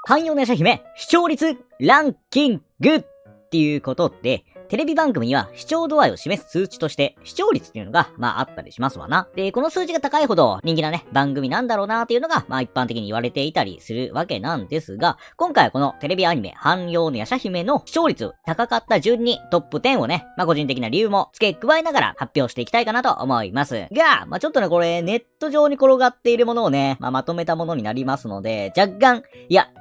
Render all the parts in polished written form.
汎用の夜叉姫視聴率ランキングっていうことで、テレビ番組には視聴度合いを示す数値として視聴率っていうのがあったりしますわな。で、この数値が高いほど人気なね番組なんだろうなっていうのが一般的に言われていたりするわけなんですが、今回はこのテレビアニメ汎用の夜叉姫の視聴率高かった順にトップ10をね、個人的な理由も付け加えながら発表していきたいかなと思いますが、ちょっとねこれネット上に転がっているものをね、まとめたものになりますので、若干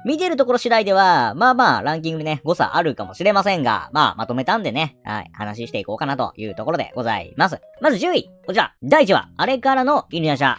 見てるところ次第ではランキングにね誤差あるかもしれませんが、まとめたんでね、話していこうかなというところでございます。まず10位、こちら、第1話、あれからの犬夜叉。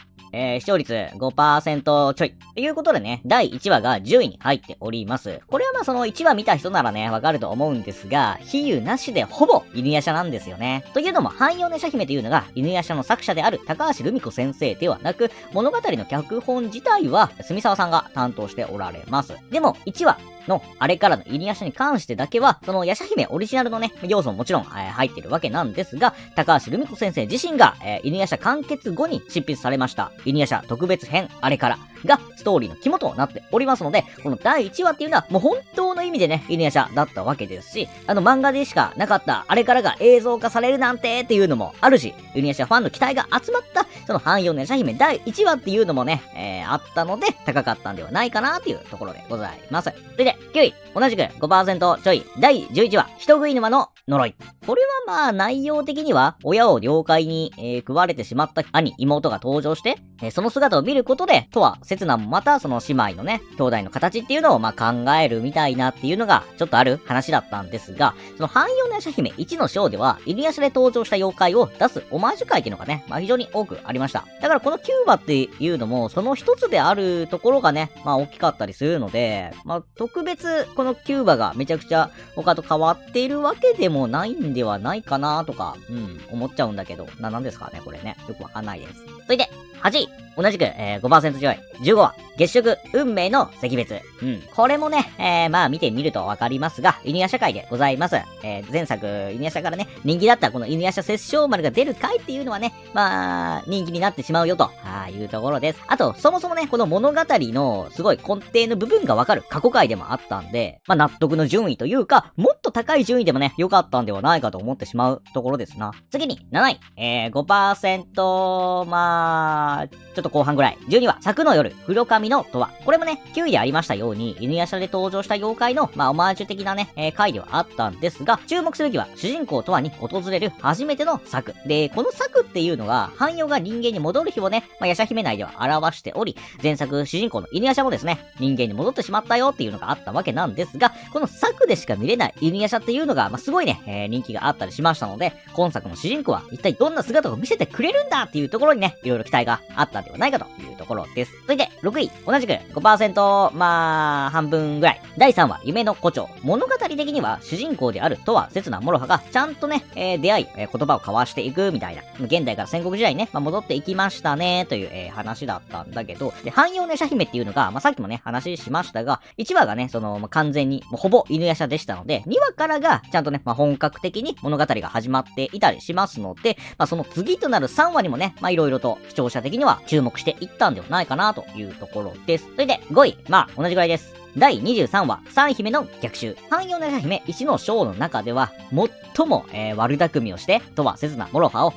視聴率 5% ちょい。ということでね、第1話が10位に入っております。これはその1話見た人ならね、わかると思うんですが、比喩なしでほぼ犬夜叉なんですよね。というのも、汎用の夜叉姫というのが犬夜叉の作者である高橋留美子先生ではなく、物語の脚本自体は住沢さんが担当しておられます。でも、1話のあれからの犬夜叉に関してだけは、その夜叉姫オリジナルのね、要素ももちろん、入ってるわけなんですが、高橋留美子先生自身が、犬夜叉完結後に執筆されました、犬夜叉特別編あれからがストーリーの肝となっておりますので、この第1話っていうのはもう本当の意味でね、犬夜叉だったわけですし、漫画でしかなかったあれからが映像化されるなんてっていうのもあるし、犬夜叉ファンの期待が集まったその汎用の夜叉姫第1話っていうのもね、あったので高かったんではないかなっていうところでございます。それで9位、同じく 5% ちょい、第11話、人食い沼の呪い。これは内容的には親を了解に、食われてしまった兄妹が登場して、その姿を見ることでとは刹那もまたその姉妹のね兄弟の形っていうのを考えるみたいなっていうのがちょっとある話だったんですが、その汎用の夜叉姫1の章では犬夜叉で登場した妖怪を出すオマージュ会っていうのがね、非常に多くありました。だからこの9話っていうのもその一つであるところがね、大きかったりするので、特別この9話がめちゃくちゃ他と変わっているわけでもないんではないかなとか、思っちゃうんだけど、なんですかねこれね、よくわかんないです。それで8位、同じく、5% 強い15話、月食運命の惜別。これもね、見てみるとわかりますが、犬夜叉会でございます。前作犬夜叉からね人気だったこの犬夜叉殺生丸が出る回っていうのはね、人気になってしまうよというところです。あとそもそもねこの物語のすごい根底の部分がわかる過去回でもあったんで、納得の順位というか、もっと高い順位でもね良かったんではないかと思ってしまうところですな。次に7位、5%、ちょっと後半ぐらい。12話、作の夜、黒髪のとは。これもね、9位でありましたように、犬夜叉で登場した妖怪の、オマージュ的なね、回ではあったんですが、注目すべきは、主人公とはに訪れる初めての作。で、この作っていうのが、汎用が人間に戻る日をね、夜叉姫内では表しており、前作主人公の犬夜叉もですね、人間に戻ってしまったよっていうのがあったわけなんですが、この作でしか見れない犬夜叉っていうのが、すごいね、人気があったりしましたので、今作の主人公は一体どんな姿を見せてくれるんだっていうところにね、いろいろ期待があったんではないかというところです。それで、6位、同じく 5%、半分ぐらい。第3話、夢の胡蝶。物語的には、主人公であるとは刹那もろはが、ちゃんとね、出会い、言葉を交わしていくみたいな。現代から戦国時代にね、戻っていきましたね、という、話だったんだけど、で、汎用の夜叉姫っていうのが、さっきもね、話しましたが、1話がね、完全に、ほぼ犬夜叉でしたので、2話からが、ちゃんとね、本格的に物語が始まっていたりしますので、その次となる3話にもね、いろいろと視聴者的には注目していったんではないかなというところです。それで5位、同じぐらいです。第23話、三姫の逆襲。汎用の夜叉姫1の章の中では、最も、悪巧みをして、とは刹那もろはを、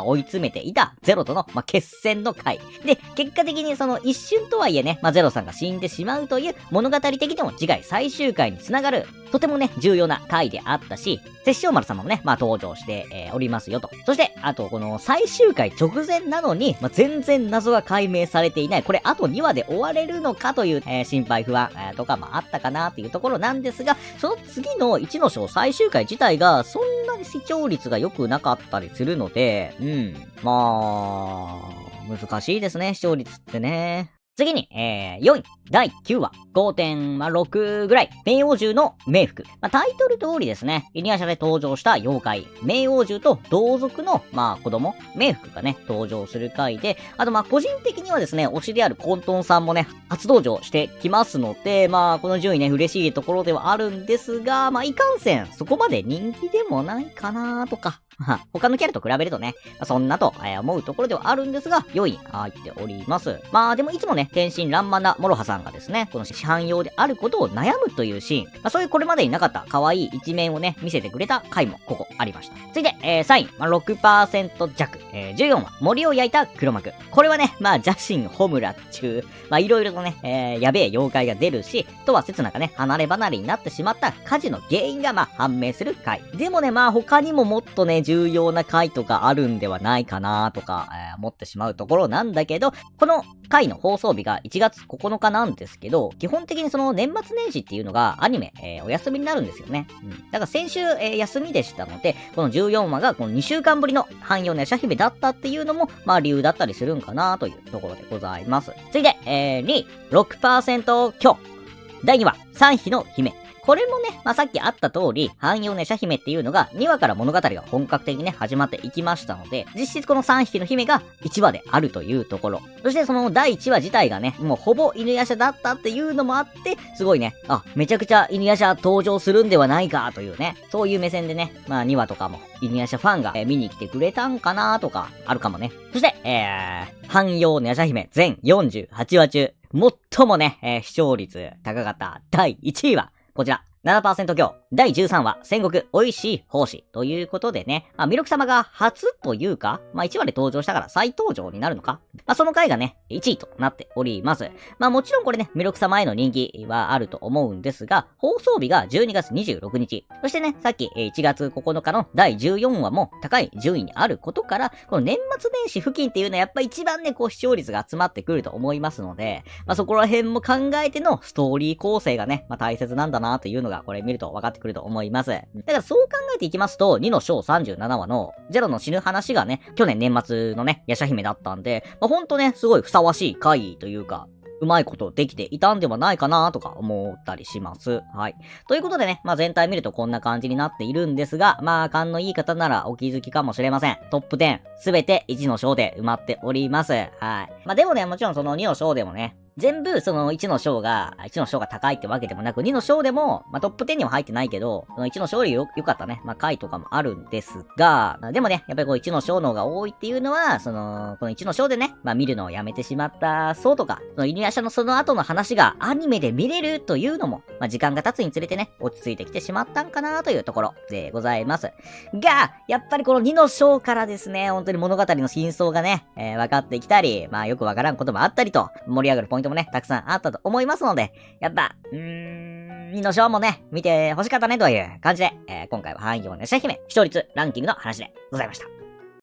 追い詰めていたゼロとの、決戦の回。で、結果的にその一瞬とはいえね、ゼロさんが死んでしまうという物語的にも次回最終回につながる、とてもね、重要な回であったし、殺生丸様もね、登場して、おりますよと。そして、あと、この最終回直前なのに、全然謎が解明されていない。これ、あと2話で終われるのかという、心配不安、とかもあったかなっていうところなんですが、その次の1の章最終回自体が、そんなに視聴率が良くなかったりするので、難しいですね、視聴率ってね。次に、4位、第9話、5.6 ぐらい、冥王獣の冥福。タイトル通りですね、犬夜叉で登場した妖怪、冥王獣と同族の、子供、冥福がね、登場する回で、あと個人的にはですね、推しであるコントンさんもね、初登場してきますので、この順位ね、嬉しいところではあるんですが、いかんせん、そこまで人気でもないかなとか、まあ、他のキャラと比べるとね、そんなと、思うところではあるんですが、4位に入っております。まあ、でもいつもね、天真爛漫なモロハさんがですね、この市販用であることを悩むというシーン、そういうこれまでになかった可愛い一面をね、見せてくれた回もここありました。続いて、3位、6% 弱、14は森を焼いた黒幕。これはね、邪神ホムラ中、いろいろとね、やべえ妖怪が出るし、とは刹那がね、離れ離れになってしまった火事の原因が判明する回。でもね、他にももっとね、重要な回とかあるんではないかなとか、思ってしまうところなんだけど、この回の放送日が1月9日なんですけど、基本的にその年末年始っていうのがアニメ、お休みになるんですよね。だから先週、休みでしたので、この14話がこの2週間ぶりの汎用の夜叉姫だったっていうのも、理由だったりするんかなというところでございます。続いて、2位、6% 強。第2話、三妃の姫。これもね、さっきあった通り、汎用寝叉姫っていうのが2話から物語が本格的にね、始まっていきましたので、実質この3匹の姫が1話であるというところ。そしてその第1話自体がね、もうほぼ犬夜叉だったっていうのもあって、すごいね、めちゃくちゃ犬夜叉登場するんではないかというね、そういう目線でね、2話とかも犬夜叉ファンが、見に来てくれたんかなとか、あるかもね。そして、汎用寝叉姫全48話中、最もね、視聴率高かった第1位は、こちら、7% 強。第13話、戦国美味しい奉仕。ということでね、弥勒様が初というか、1話で登場したから再登場になるのか。その回がね、1位となっております。もちろんこれね、弥勒様への人気はあると思うんですが、放送日が12月26日。そしてね、さっき1月9日の第14話も高い順位にあることから、この年末年始付近っていうのはやっぱ一番ね、視聴率が集まってくると思いますので、そこら辺も考えてのストーリー構成がね、大切なんだなというのがこれ見ると分かってくると思います。だからそう考えていきますと、2の章37話のゼロの死ぬ話がね、去年年末のね、夜叉姫だったんで、ほんとね、すごいふさわしい回というか、うまいことできていたんではないかなとか思ったりします。はい。ということでね、全体見るとこんな感じになっているんですが、勘のいい方ならお気づきかもしれません。トップ10、すべて1の章で埋まっております。はい。でもね、もちろんその2の章でもね、全部その1の章が高いってわけでもなく、2の章でも、トップ10には入ってないけど、その1の章より良かったね、回とかもあるんですが、でもね、やっぱり1の章の方が多いっていうのは、この1の章でね、見るのをやめてしまったそうとか、その犬夜叉のその後の話がアニメで見れるというのも、時間が経つにつれてね、落ち着いてきてしまったんかなというところでございます。が、やっぱりこの2の章からですね、本当に物語の真相がね、分かってきたり、よくわからんこともあったりと、盛り上がるポイントもね、たくさんあったと思いますので、やっぱ、2の章もね、見て欲しかったねという感じで、今回は汎用寝叉姫視聴率ランキングの話でございました。